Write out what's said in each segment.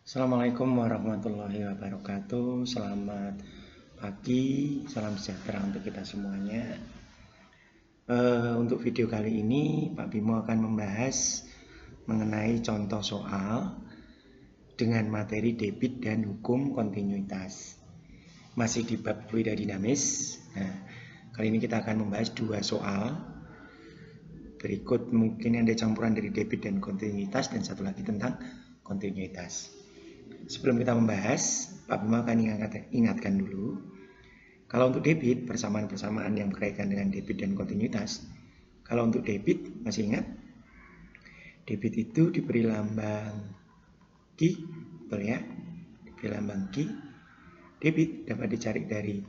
Assalamualaikum warahmatullahi wabarakatuh. Selamat pagi, salam sejahtera untuk kita semuanya. Untuk video kali ini, Pak Bimo akan membahas mengenai contoh soal dengan materi debit dan hukum kontinuitas. Masih di bab fluida dinamis. Nah, kali ini kita akan membahas dua soal. Berikut mungkin ada campuran dari debit dan kontinuitas dan satu lagi tentang kontinuitas. Sebelum kita membahas, Pak Bima akan ingatkan dulu. Kalau untuk debit, persamaan-persamaan yang berkaitan dengan debit dan kontinuitas. Kalau untuk debit, masih ingat? Debit itu diberi lambang Q, betul ya? Diberi lambang Q. Debit dapat dicari dari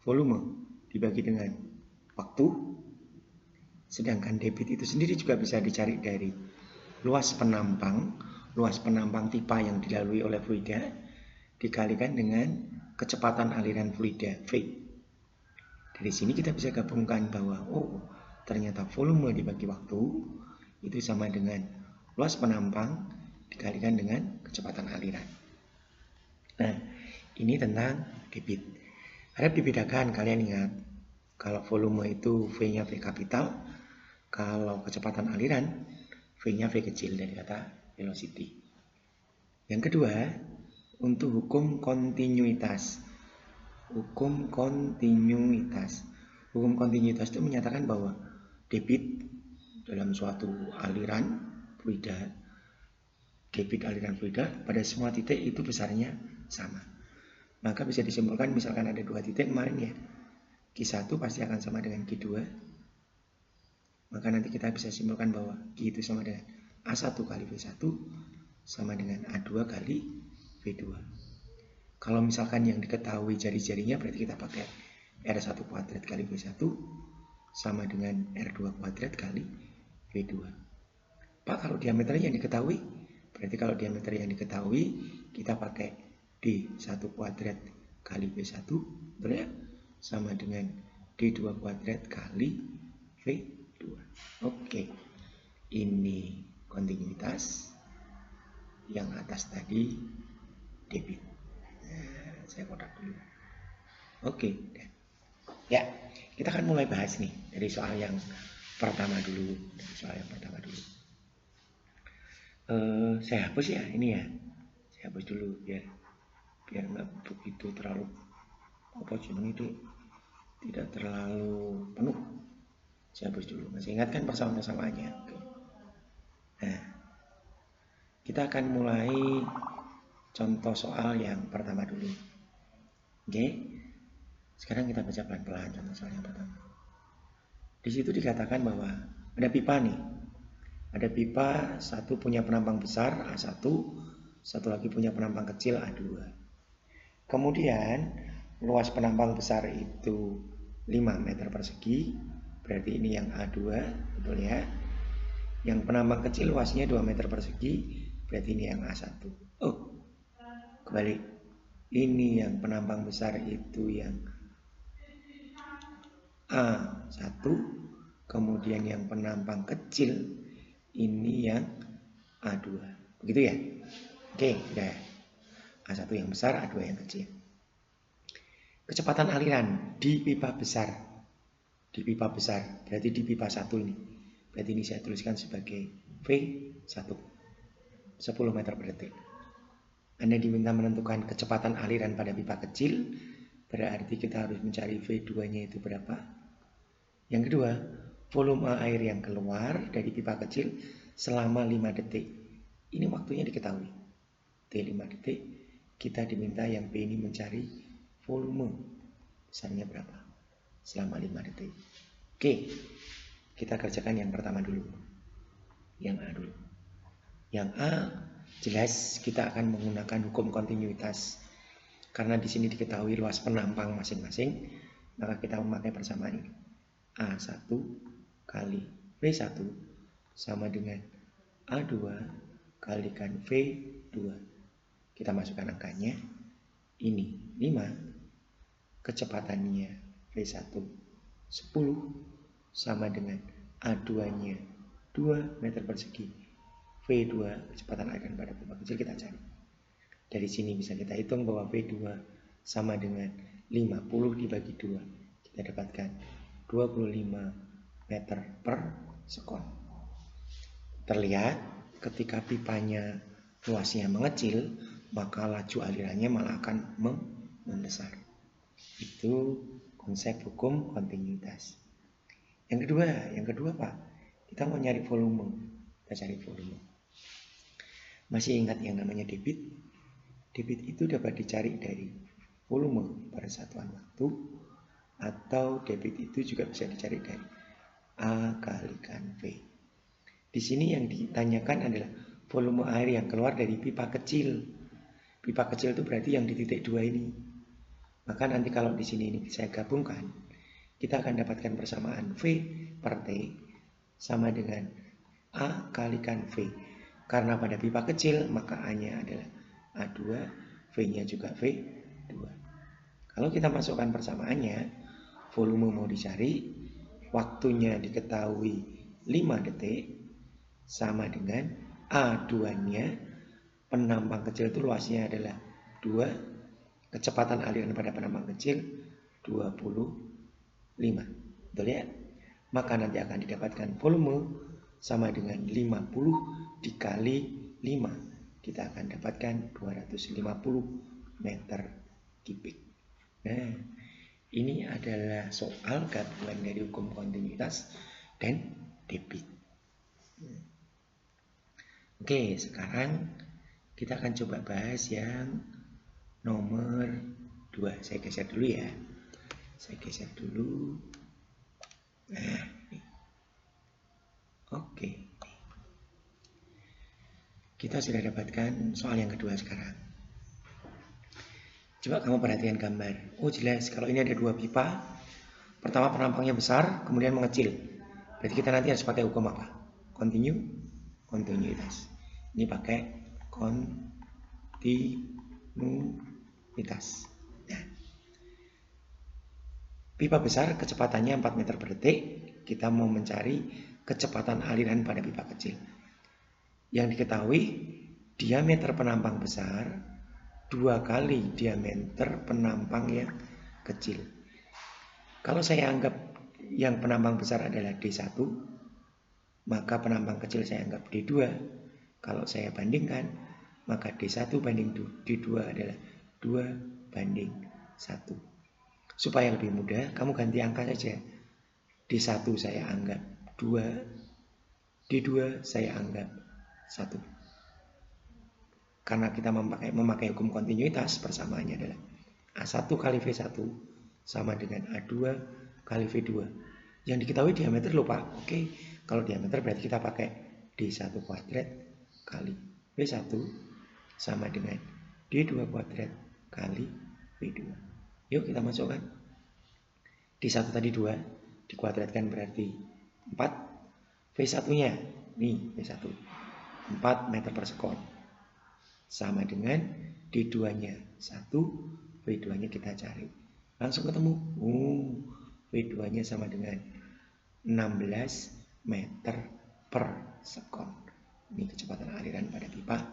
volume dibagi dengan waktu. Sedangkan debit itu sendiri juga bisa dicari dari luas penampang pipa yang dilalui oleh fluida dikalikan dengan kecepatan aliran fluida V. Dari sini kita bisa gabungkan bahwa ternyata volume dibagi waktu itu sama dengan luas penampang dikalikan dengan kecepatan aliran. Nah, ini tentang debit. Harap dibedakan, kalian ingat, kalau volume itu V-nya V kapital, kalau kecepatan aliran V-nya V kecil dari kata velocity. Yang kedua, untuk hukum kontinuitas. Hukum kontinuitas itu menyatakan bahwa debit dalam suatu aliran fluida, debit aliran fluida pada semua titik itu besarnya sama. Maka bisa disimpulkan misalkan ada dua titik kemarin ya, Q1 pasti akan sama dengan Q2. Maka nanti kita bisa simpulkan bahwa Q itu sama dengan A1 kali V1 sama dengan A2 kali V2. Kalau misalkan yang diketahui jari-jarinya berarti kita pakai R1 kuadrat kali V1 sama dengan R2 kuadrat kali V2. Pak, kalau diameternya yang diketahui, berarti kalau diameter yang diketahui kita pakai D1 kuadrat kali V1, betul ya? Sama dengan D2 kuadrat kali V2. Oke, ini kontinuitas. Yang atas tadi debit. Nah, saya kotak dulu. Oke, ya, kita akan mulai bahas nih dari soal yang pertama dulu. Saya hapus ya ini ya. Saya hapus dulu biar nggak begitu terlalu itu tidak terlalu penuh. Saya hapus dulu. Masih ingat kan persamaan-persamaannya? Oke. Nah, kita akan mulai contoh soal yang pertama dulu. Oke. Sekarang kita baca pelan-pelan contoh soal yang pertama. Di situ dikatakan bahwa ada pipa nih. Ada pipa, satu punya penampang besar A1, satu lagi punya penampang kecil A2. Kemudian luas penampang besar itu 5 meter persegi, berarti ini yang A2, betul ya. Yang penampang kecil luasnya 2 meter persegi, berarti ini yang A1. Kembali. Ini yang penampang besar itu yang A1, kemudian yang penampang kecil ini yang A2. Begitu ya? Oke, udah. A1 yang besar, A2 yang kecil. Kecepatan aliran di pipa besar. Berarti di pipa 1 ini. Berarti ini saya tuliskan sebagai V1. 10 meter per detik. Anda diminta menentukan kecepatan aliran pada pipa kecil. Berarti kita harus mencari V2-nya itu berapa. Yang kedua, volume air yang keluar dari pipa kecil selama 5 detik. Ini waktunya diketahui. T5 detik, kita diminta yang P ini mencari volume. Besarnya berapa? Selama 5 detik. Oke, kita kerjakan yang pertama dulu. Yang A dulu. Yang A, jelas kita akan menggunakan hukum kontinuitas. Karena di sini diketahui luas penampang masing-masing, maka kita memakai persamaan ini. A1 kali V1 sama dengan A2 kalikan V2. Kita masukkan angkanya. Ini 5. Kecepatannya V1 10 sama dengan A2-nya 2 meter persegi. V2 kecepatan aliran pada pipa kecil kita cari. Dari sini bisa kita hitung bahwa V2 sama dengan 50 dibagi 2. Kita dapatkan 25 meter per sekon. Terlihat ketika pipanya luasnya mengecil, maka laju alirannya malah akan membesar. Itu konsep hukum kontinuitas. Yang kedua Pak, kita mau nyari volume. Kita cari volume. Masih ingat yang namanya debit? Debit itu dapat dicari dari volume pada satuan waktu, atau debit itu juga bisa dicari dari A kalikan V. Di sini yang ditanyakan adalah volume air yang keluar dari pipa kecil. Pipa kecil itu berarti yang di titik 2 ini. Maka nanti kalau di sini ini saya gabungkan, kita akan dapatkan persamaan V per T sama dengan A kalikan V. Karena pada pipa kecil maka A-nya adalah A2, V-nya juga V2. Kalau kita masukkan persamaannya, volume mau dicari, waktunya diketahui 5 detik, sama dengan A2-nya, penampang kecil itu luasnya adalah 2, kecepatan aliran pada penampang kecil 25. Betul ya? Maka nanti akan didapatkan volume sama dengan 50 dikali 5. Kita akan dapatkan 250 meter kubik. Nah, ini adalah soal gabungan dari hukum kontinuitas dan debit. Oke, sekarang kita akan coba bahas yang nomor 2. Saya geser dulu ya. Nah, oke. Kita sudah dapatkan soal yang kedua sekarang. Coba kamu perhatikan gambar. Oh jelas, kalau ini ada 2 pipa. Pertama penampangnya besar, kemudian mengecil. Berarti kita nanti harus pakai hukum apa? Kontinuitas. Ini pakai kontinuitas. Nah, pipa besar kecepatannya 4 meter per detik. Kita mau mencari kecepatan aliran pada pipa kecil. Yang diketahui diameter penampang besar 2 kali diameter penampang yang kecil. Kalau saya anggap yang penampang besar adalah D1, maka penampang kecil saya anggap D2. Kalau saya bandingkan, maka D1 banding D2 adalah 2:1. Supaya lebih mudah, kamu ganti angka saja. D1 saya anggap 2, D2 saya anggap 1. Karena kita memakai hukum kontinuitas, persamaannya adalah A1 kali V1 sama dengan A2 kali V2. Yang diketahui diameter loh Pak. Oke, kalau diameter berarti kita pakai D1 kuadrat kali V1 sama dengan D2 kuadrat kali V2. Yuk kita masukkan. D1 tadi 2, dikuadratkan berarti 4. V1-nya, nih V1, 4 meter per sekon. Sama dengan D2-nya 1, V2-nya kita cari. Langsung ketemu. V2-nya sama dengan 16 meter per sekon. Ini kecepatan aliran pada pipa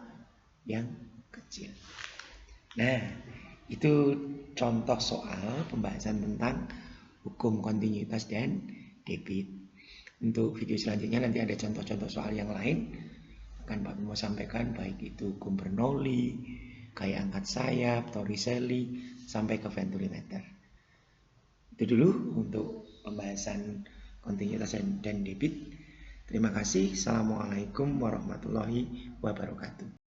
yang kecil. Nah, itu contoh soal pembahasan tentang hukum kontinuitas dan debit. Untuk video selanjutnya nanti ada contoh-contoh soal yang lain akan Pak Bimo sampaikan, baik itu hukum Bernoulli, gaya angkat sayap, Torricelli, sampai ke Venturi-meter. Itu dulu untuk pembahasan kontinuitas dan debit. Terima kasih. Assalamualaikum warahmatullahi wabarakatuh.